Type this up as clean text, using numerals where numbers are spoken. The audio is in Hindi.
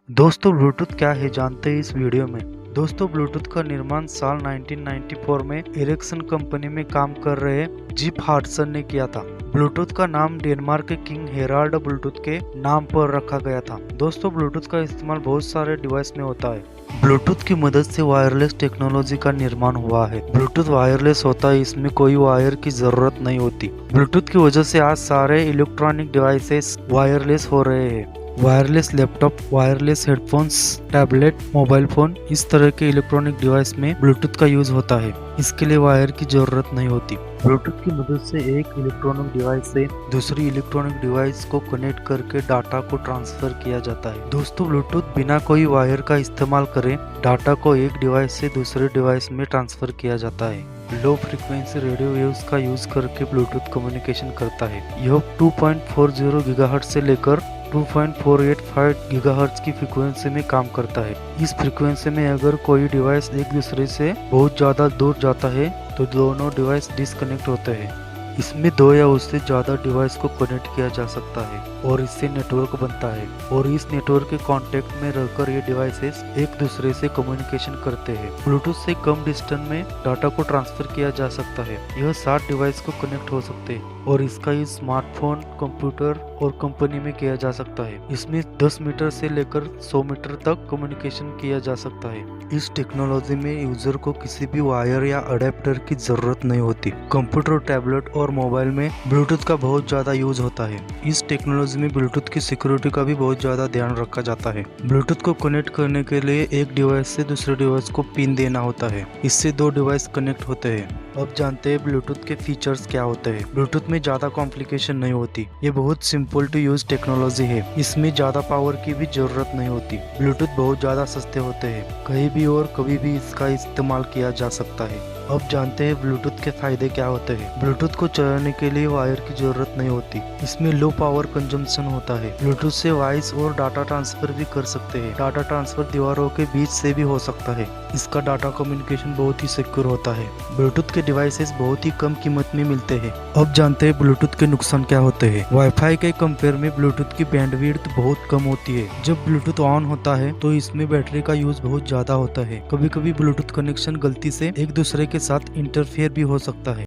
दोस्तों ब्लूटूथ क्या है जानते हैं इस वीडियो में। दोस्तों ब्लूटूथ का निर्माण साल 1994 में एरिक्सन कंपनी में काम कर रहे जिप हार्टसन ने किया था। ब्लूटूथ का नाम डेनमार्क के किंग हेराल्ड ब्लूटूथ के नाम पर रखा गया था। दोस्तों ब्लूटूथ का इस्तेमाल बहुत सारे डिवाइस में होता है। ब्लूटूथ की मदद से वायरलेस टेक्नोलॉजी का निर्माण हुआ है। ब्लूटूथ वायरलेस होता है, इसमें कोई वायर की जरूरत नहीं होती। ब्लूटूथ की वजह से आज सारे इलेक्ट्रॉनिक डिवाइसेस वायरलेस हो रहे हैं। Wireless laptop, wireless headphones, tablet, mobile phone, इस तरह के इलेक्ट्रॉनिक डिवाइस में ब्लूटूथ का यूज होता है। इसके लिए वायर की जरूरत नहीं होती। ब्लूटूथ की मदद से एक इलेक्ट्रॉनिक डिवाइस से दूसरी इलेक्ट्रॉनिक डिवाइस को कनेक्ट करके डाटा को ट्रांसफर किया जाता है। दोस्तों ब्लूटूथ बिना कोई वायर का इस्तेमाल करे डाटा को एक डिवाइस से दूसरे डिवाइस में ट्रांसफर किया जाता है। लो फ्रीक्वेंसी रेडियो वेव्स का यूज करके ब्लूटूथ कम्युनिकेशन करता है। यह 2.40 गीगाहर्ट्ज से लेकर 2.485 गीगाहर्ट्ज की फ्रीक्वेंसी में काम करता है। इस फ्रीक्वेंसी में अगर कोई डिवाइस एक दूसरे से बहुत ज्यादा दूर जाता है तो दोनों डिवाइस डिस्कनेक्ट होते हैं। इसमें दो या उससे ज्यादा डिवाइस को कनेक्ट किया जा सकता है और इससे नेटवर्क बनता है और इस नेटवर्क के कांटेक्ट में रहकर ये डिवाइसेस एक दूसरे से कम्युनिकेशन करते हैं। ब्लूटूथ से कम डिस्टेंस में डाटा को ट्रांसफर किया जा सकता है। यह 60 डिवाइस को कनेक्ट हो सकते हैं और इसका यूज स्मार्टफोन, कंप्यूटर और कंपनी में किया जा सकता है। इसमें 10 मीटर से लेकर 100 मीटर तक कम्युनिकेशन किया जा सकता है। इस टेक्नोलॉजी में यूजर को किसी भी वायर या अडेप्टर की जरूरत नहीं होती। कंप्यूटर, टैबलेट और मोबाइल में ब्लूटूथ का बहुत ज्यादा यूज होता है। इस टेक्नोलॉजी में ब्लूटूथ की सिक्योरिटी का भी बहुत ज्यादा ध्यान रखा जाता है। ब्लूटूथ को कनेक्ट करने के लिए एक डिवाइस से दूसरे डिवाइस को पिन देना होता है। इससे दो डिवाइस कनेक्ट होते हैं। अब जानते हैं ब्लूटूथ के फीचर्स क्या होते हैं। ब्लूटूथ में ज्यादा कॉम्प्लिकेशन नहीं होती। ये बहुत सिंपल टू यूज टेक्नोलॉजी है। इसमें ज्यादा पावर की भी जरूरत नहीं होती। ब्लूटूथ बहुत ज्यादा सस्ते होते हैं। कहीं भी और कभी भी इसका इस्तेमाल किया जा सकता है। अब जानते हैं ब्लूटूथ के फायदे क्या होते हैं। ब्लूटूथ को चलाने के लिए वायर की जरूरत नहीं होती। इसमें लो पावर कंजम्पशन होता है। ब्लूटूथ से वॉइस और डाटा ट्रांसफर भी कर सकते हैं। डाटा ट्रांसफर दीवारों के बीच से भी हो सकता है। इसका डाटा कम्युनिकेशन बहुत ही सिक्योर होता है। ब्लूटूथ के डिवाइसेस बहुत ही कम कीमत में मिलते हैं। अब जानते हैं ब्लूटूथ के नुकसान क्या होते हैं। वाईफाई के कंपेयर में ब्लूटूथ की बैंडविड्थ बहुत कम होती है। जब ब्लूटूथ ऑन होता है तो इसमें बैटरी का यूज बहुत ज्यादा होता है। कभी कभी ब्लूटूथ कनेक्शन गलती से एक दूसरे के साथ इंटरफेयर भी हो सकता है।